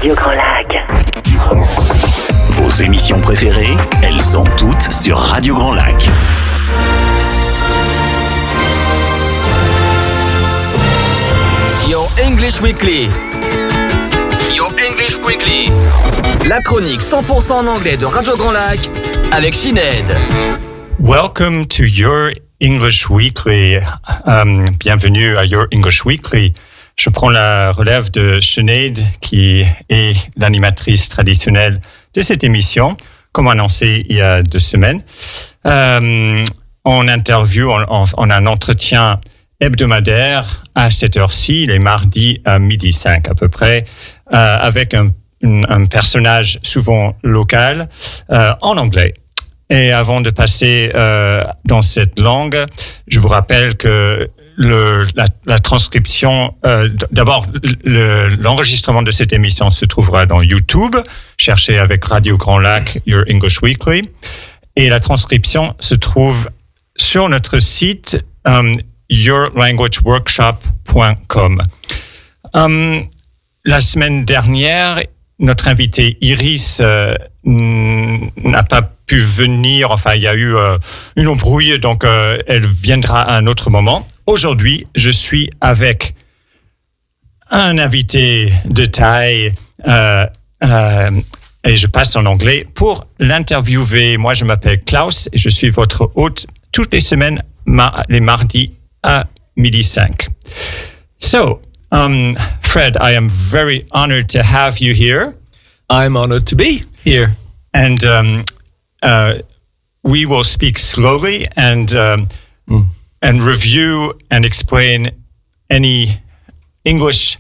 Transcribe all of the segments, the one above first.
Radio Grand Lac. Vos émissions préférées, elles sont toutes sur Radio Grand Lac. Your English Weekly. Your English Weekly. La chronique 100% en anglais de Radio Grand Lac avec Sinead. Welcome to Your English Weekly. Bienvenue à Your English Weekly. Je prends la relève de Sinead, qui est l'animatrice traditionnelle de cette émission, comme annoncé il y a 2 semaines. On a un entretien hebdomadaire à cette heure-ci, les mardis à 12h05 à peu près, avec un personnage souvent local en anglais. Et avant de passer dans cette langue, je vous rappelle que la transcription, d'abord, l'enregistrement de cette émission se trouvera dans YouTube. Cherchez avec Radio Grand Lac, Your English Weekly. Et la transcription se trouve sur notre site, yourlanguageworkshop.com. La semaine dernière, notre invitée Iris n'a pas pu venir. Enfin, il y a eu une embrouille, donc elle viendra à un autre moment. Aujourd'hui, je suis avec un invité de taille et je passe en anglais pour l'interviewer. Moi, je m'appelle Klaus et je suis votre hôte toutes les semaines, les mardis à 12h05. So, Fred, I am very honored to have you here. I'm honored to be here. And we will speak slowly and review and explain any English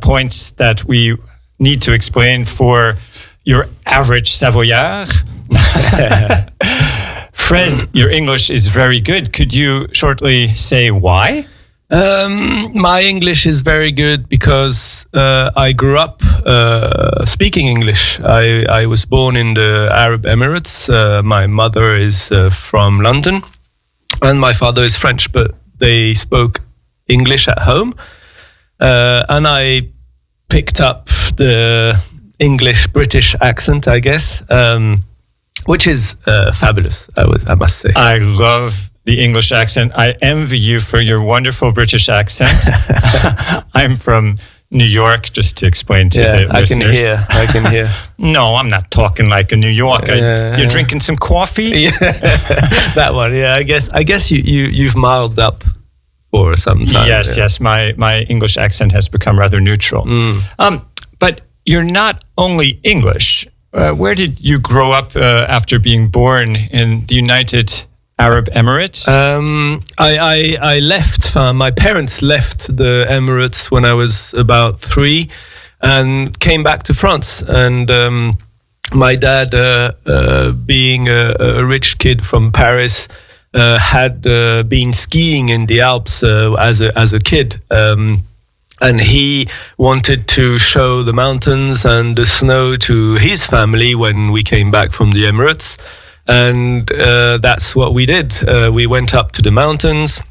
points that we need to explain for your average Savoyard. Fred, your English is very good. Could you shortly say why? My English is very good because I grew up speaking English. I was born in the Arab Emirates. My mother is from London and my father is French, but they spoke English at home. And I picked up the English-British accent, I guess, which is fabulous, I must say. I love the English accent. I envy you for your wonderful British accent. I'm from New York, just to explain to the listeners. I can hear. No, I'm not talking like a New Yorker. You're drinking some coffee? Yeah. That one, yeah. I guess you've mild up for some time. Yes. My English accent has become rather neutral. But you're not only English. Where did you grow up after being born in the United Arab Emirates? I left. My parents left the Emirates when I was about 3 and came back to France. And my dad, being a rich kid from Paris, had been skiing in the Alps as a kid. And he wanted to show the mountains and the snow to his family when we came back from the Emirates. And that's what we did. We went up to the mountains,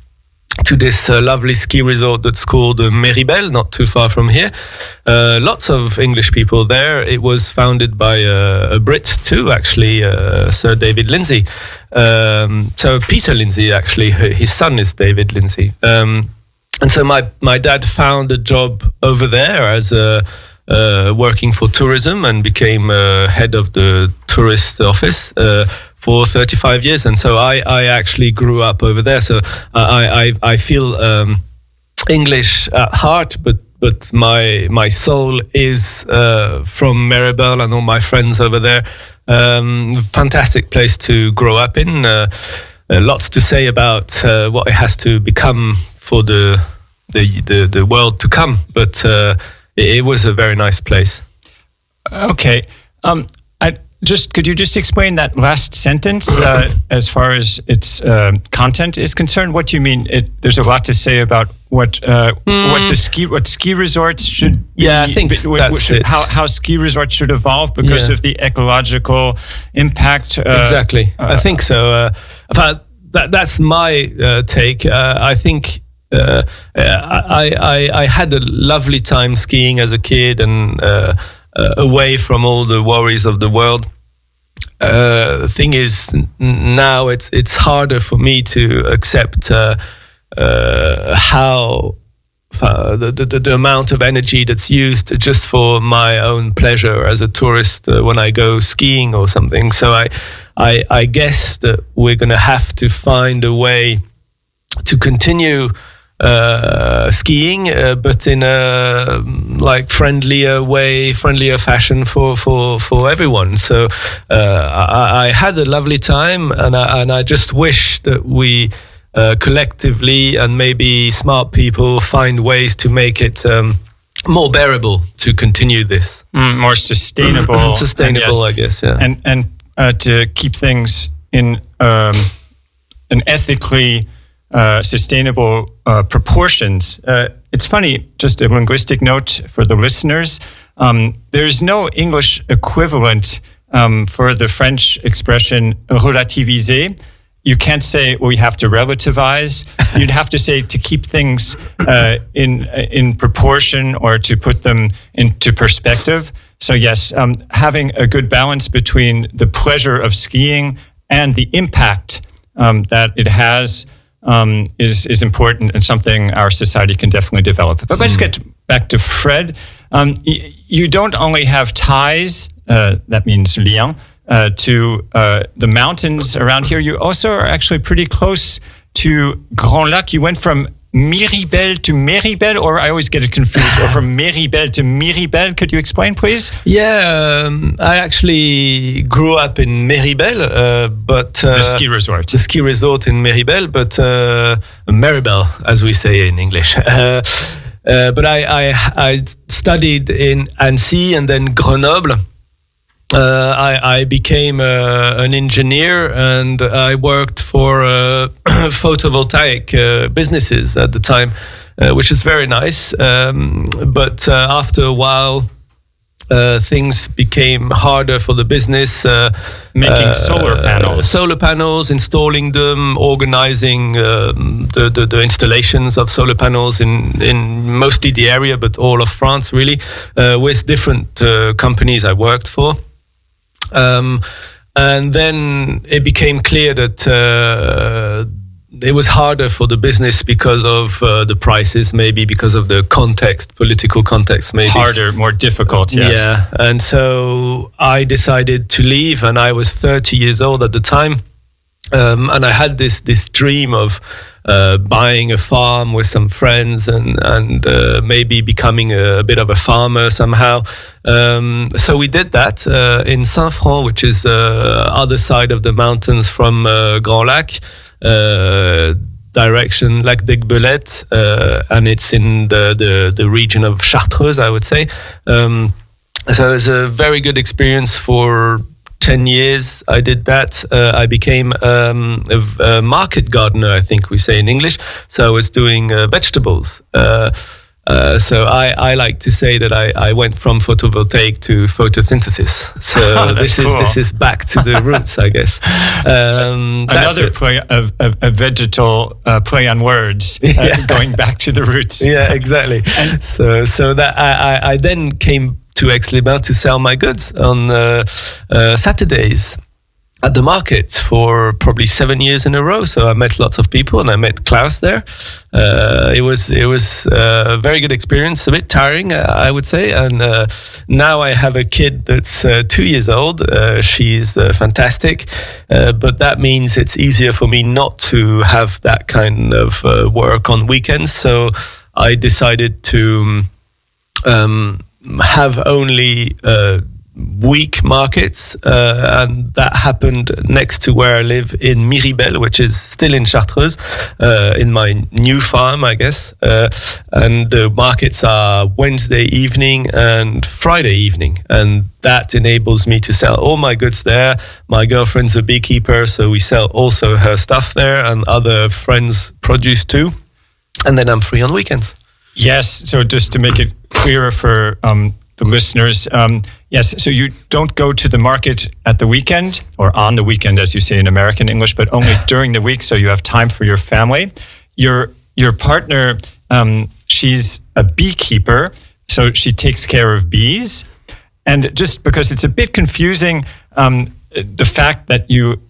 to this lovely ski resort that's called Méribel, not too far from here. Lots of English people there. It was founded by a Brit too, actually, Sir David Lindsay. So Peter Lindsay, actually, his son is David Lindsay. And so my dad found a job over there as working for tourism and became head of the tourist office for 35 years. And so I actually grew up over there. So I feel English at heart, but my soul is from Méribel and all my friends over there. Fantastic place to grow up in. Lots to say about what it has to become for the world to come, but it was a very nice place. Okay. Could you just explain that last sentence as far as its content is concerned? What do you mean? There's a lot to say about what ski resorts should be. Yeah, I think that's it. How ski resorts should evolve because of the ecological impact. Exactly. I think so. That's my take. I think I had a lovely time skiing as a kid, and away from all the worries of the world. The thing is, now it's harder for me to accept how the amount of energy that's used just for my own pleasure as a tourist when I go skiing or something. So I guess that we're going to have to find a way to continue skiing, but in a friendlier fashion for everyone. So I had a lovely time, and I just wish that we collectively and maybe smart people find ways to make it more bearable to continue this. More sustainable. Sustainable, I guess, yeah. And to keep things in an ethically sustainable proportions. It's funny, just a linguistic note for the listeners. There's no English equivalent for the French expression relativiser. You can't say, well, we have to relativize. You'd have to say to keep things in proportion or to put them into perspective. So yes, having a good balance between the pleasure of skiing and the impact that it has is important and something our society can definitely develop. But let's get back to Fred. You don't only have ties, that means lien, to the mountains around here. You also are actually pretty close to Grand Lac. You went from Miribel to Méribel, or I always get it confused, or from Méribel to Miribel. Could you explain, please? Yeah, I actually grew up in Méribel, but... the ski resort. The ski resort in Méribel, but Méribel, as we say in English. But I studied in Annecy and then Grenoble. I became an engineer, and I worked for photovoltaic businesses at the time, which is very nice. But after a while, things became harder for the business. Making solar panels. Installing them, organizing the installations of solar panels in mostly the area, but all of France, really, with different companies I worked for. And then it became clear that it was harder for the business because of the prices, maybe because of the context, political context, maybe. Harder, more difficult, yes. Yeah, and so I decided to leave, and I was 30 years old at the time. And I had this dream of buying a farm with some friends and maybe becoming a bit of a farmer somehow. So we did that in Saint-Franc, which is other side of the mountains from Grand Lac, direction Lac d'Aiguebelette, and it's in the region of Chartreuse, I would say. So it was a very good experience for 10 years. I did that. I became a market gardener, I think we say in English. So I was doing vegetables. So I like to say that I went from photovoltaic to photosynthesis. So this is back to the roots, I guess. Another play of vegetal play on words, going back to the roots. Yeah, exactly. So that I then came to Aix-les-Bains to sell my goods on Saturdays at the market for probably 7 years in a row. So I met lots of people, and I met Klaus there. It was a very good experience, a bit tiring, I would say. And now I have a kid that's 2 years old. She's fantastic, but that means it's easier for me not to have that kind of work on weekends. So I decided to have only week markets, and that happened next to where I live in Miribel, which is still in Chartreuse, in my new farm, I guess. And the markets are Wednesday evening and Friday evening, and that enables me to sell all my goods there. My girlfriend's a beekeeper, so we sell also her stuff there, and other friends' produce too. And then I'm free on weekends. Yes, so just to make it clearer for the listeners, yes, so you don't go to the market at the weekend, or on the weekend, as you say in American English, but only during the week, so you have time for your family. Your partner, she's a beekeeper, so she takes care of bees. And just because it's a bit confusing, the fact that you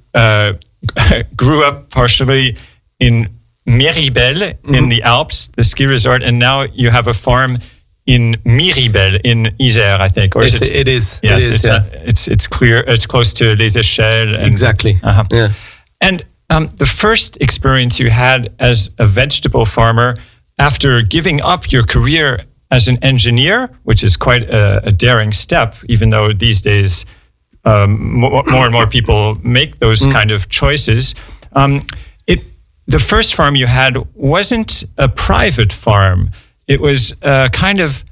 grew up partially in Méribel in the Alps, the ski resort, and now you have a farm in Miribel in Isère, I think. Or it is. Yes, it is, it's clear. It's close to Les Echelles. And, exactly. Yeah. And the first experience you had as a vegetable farmer after giving up your career as an engineer, which is quite a daring step, even though these days more and more people make those kind of choices. The first farm you had wasn't a private farm. It was a kind of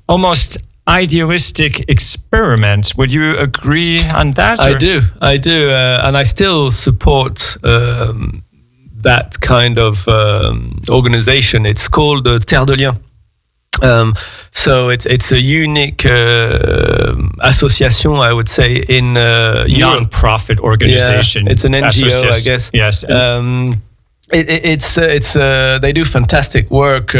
almost idealistic experiment. Would you agree on that? I do. And I still support that kind of organization. It's called Terre de Liens. So it's a unique association, I would say, in Europe. Non-profit organization. Yeah, it's an NGO, I guess. Yes. It's they do fantastic work.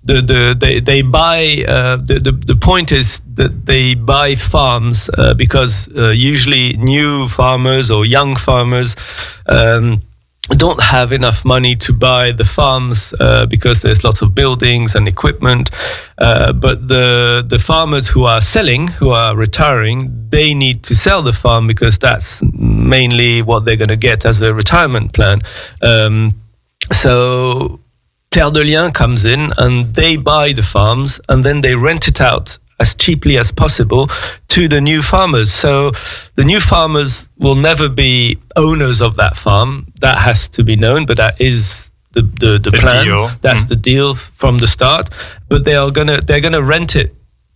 They buy. The point is that they buy farms because usually new farmers or young farmers don't have enough money to buy the farms because there's lots of buildings and equipment. But the farmers who are selling, who are retiring, they need to sell the farm because that's mainly what they're going to get as a retirement plan. So Terre de Liens comes in and they buy the farms and then they rent it out as cheaply as possible to the new farmers. So the new farmers will never be owners of that farm. That has to be known, but that is the plan. Deal. That's the deal from the start. But they're gonna rent it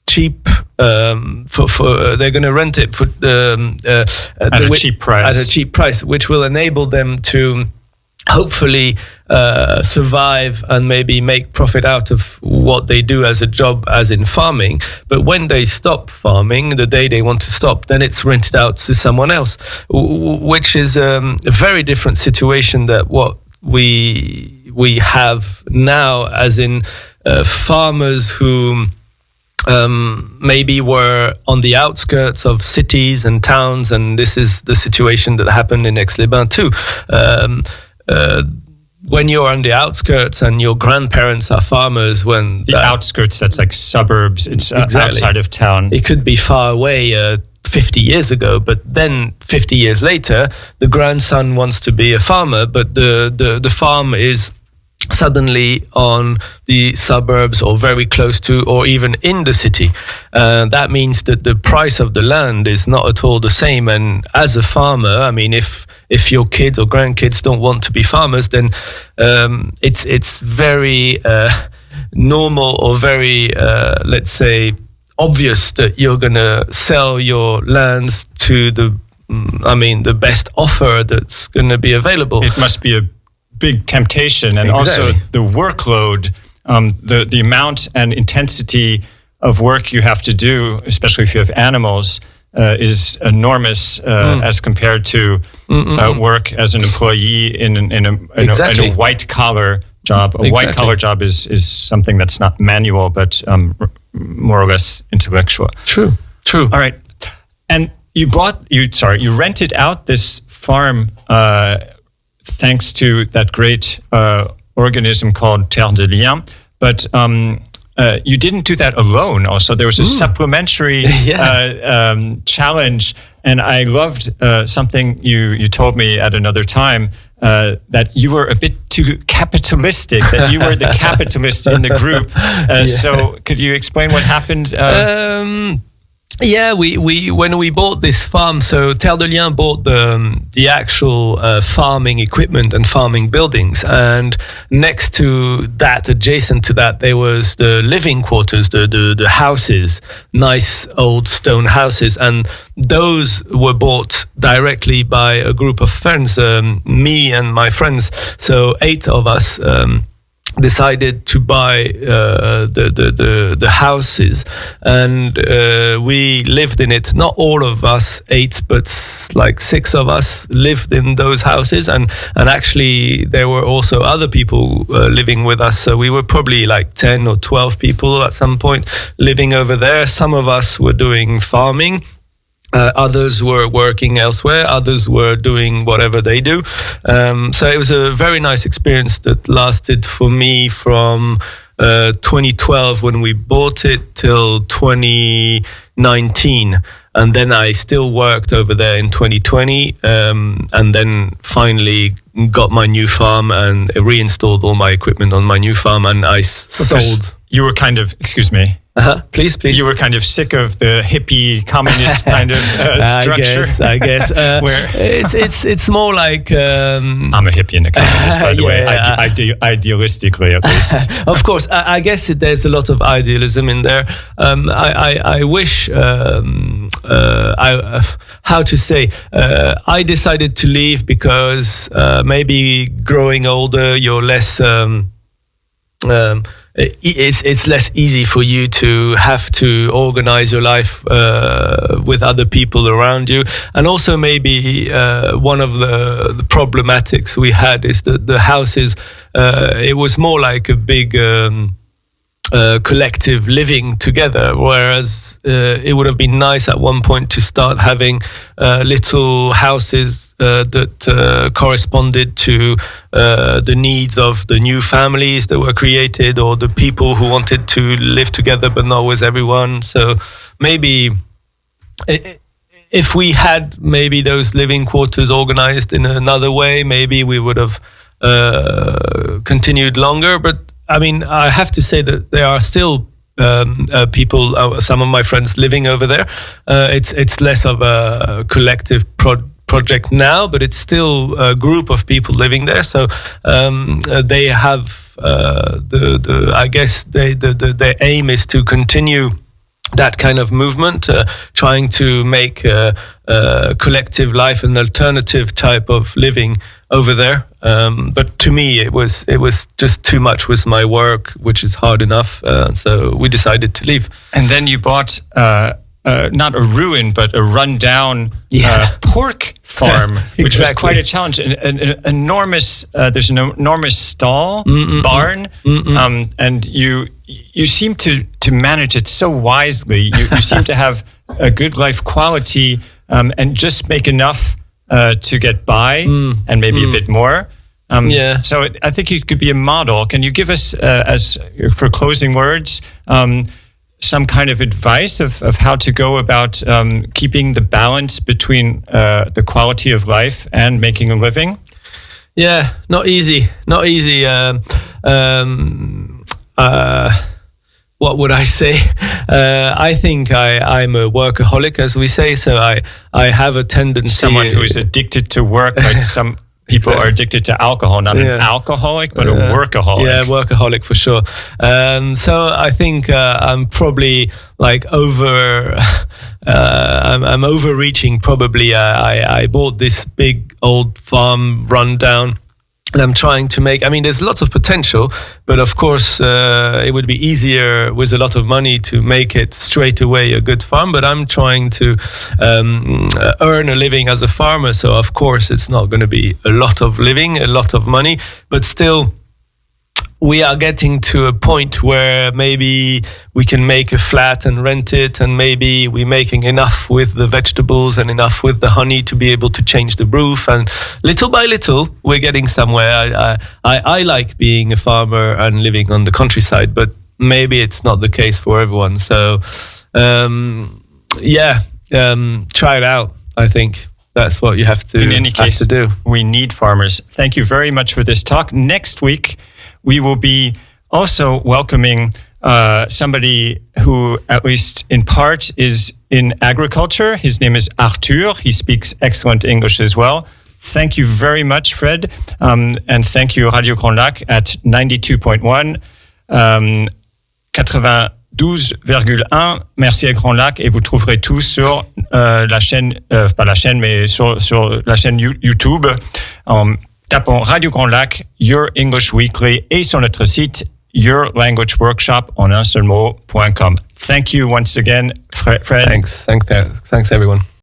cheap. They're gonna rent it for at a cheap price. At a cheap price, which will enable them to hopefully survive and maybe make profit out of what they do as a job, as in farming. But when they stop farming, the day they want to stop, then it's rented out to someone else, which is a very different situation than what we have now, as in farmers who maybe were on the outskirts of cities and towns, and this is the situation that happened in Aix-les-Bains too. When you're on the outskirts and your grandparents are farmers, when the outskirts, that's like suburbs, it's exactly. Outside of town. It could be far away 50 years ago, but then 50 years later, the grandson wants to be a farmer, but the farm is suddenly on the suburbs or very close to, or even in the city. That means that the price of the land is not at all the same. And as a farmer, I mean, if your kids or grandkids don't want to be farmers, then it's very normal or very, let's say, obvious that you're going to sell your lands to the best offer that's going to be available. It must be a big temptation, and exactly. Also the workload, the amount and intensity of work you have to do, especially if you have animals, is enormous as compared to work as an employee in a white collar job. A white collar job is something that's not manual but more or less intellectual. True. All right, and you rented out this farm. Thanks to that great organism called Terre de Liens. But you didn't do that alone. Also, there was a supplementary challenge. And I loved something you told me at another time, that you were a bit too capitalistic, that you were the capitalist in the group. So could you explain what happened? Yeah, we when we bought this farm, so Terre de Liens bought the actual farming equipment and farming buildings, and next to that, adjacent to that, there was the living quarters, the houses, nice old stone houses, and those were bought directly by a group of friends, me and my friends, so 8 of us. decided to buy the houses, and we lived in it. Not all of us 8, but like 6 of us lived in those houses, and actually there were also other people living with us. So we were probably like 10 or 12 people at some point living over there. Some of us were doing farming. Others were working elsewhere. Others were doing whatever they do. So it was a very nice experience that lasted for me from 2012 when we bought it till 2019. And then I still worked over there in 2020, and then finally got my new farm and reinstalled all my equipment on my new farm, and I sold. You were kind of, excuse me. Please. You were kind of sick of the hippie communist kind of structure. I guess. Where it's more like I'm a hippie and a communist, by the way. Idealistically, at least. Of course, I guess there's a lot of idealism in there. I wish. How to say? I decided to leave because maybe growing older, you're less. It's less easy for you to have to organize your life with other people around you, and also maybe one of the problematics we had is that the houses it was more like a big collective living together, whereas it would have been nice at one point to start having little houses that corresponded to the needs of the new families that were created, or the people who wanted to live together but not with everyone. So maybe if we had maybe those living quarters organized in another way, maybe we would have continued longer. But I mean, I have to say that there are still people, some of my friends living over there. It's less of a collective project now, but it's still a group of people living there. So they have I guess their aim is to continue that kind of movement, trying to make collective life an alternative type of living over there. But to me, it was just too much with my work, which is hard enough. So we decided to leave. And then you bought not a ruin, but a rundown pork farm, which was quite a challenge. An enormous, there's an enormous stall, barn, and you seem to manage it so wisely. You seem to have a good life quality, and just make enough to get by, and maybe a bit more. So I think you could be a model. Can you give us, as for closing words, some kind of advice of how to go about keeping the balance between the quality of life and making a living? Yeah, not easy. What would I say? I think I'm a workaholic, as we say. So I have a tendency. Someone who is addicted to work, like some people are addicted to alcohol. Not an alcoholic, but a workaholic. Yeah, workaholic for sure. So I think I'm probably like I'm overreaching. Probably. I bought this big old farm rundown. And I'm trying to make, I mean, there's lots of potential, but of course, it would be easier with a lot of money to make it straight away a good farm. But I'm trying to earn a living as a farmer. So, of course, it's not going to be a lot of living, a lot of money, but still, we are getting to a point where maybe we can make a flat and rent it, and maybe we're making enough with the vegetables and enough with the honey to be able to change the roof. And little by little, we're getting somewhere. I like being a farmer and living on the countryside, but maybe it's not the case for everyone. So, try it out, I think. That's what you have to do. In any case, we need farmers. Thank you very much for this talk. Next week, we will be also welcoming somebody who, at least in part, is in agriculture. His name is Arthur. He speaks excellent English as well. Thank you very much, Fred. And thank you, Radio Grand Lac at 92.1, 92,1. Merci à Grand Lac. Et vous trouverez tout sur la chaîne, pas la chaîne, mais sur la chaîne YouTube. Tapons Radio Grand Lac, Your English Weekly, et sur notre site, yourlanguageworkshop en un seul mot.com. Thank you once again, Fred. Thanks everyone.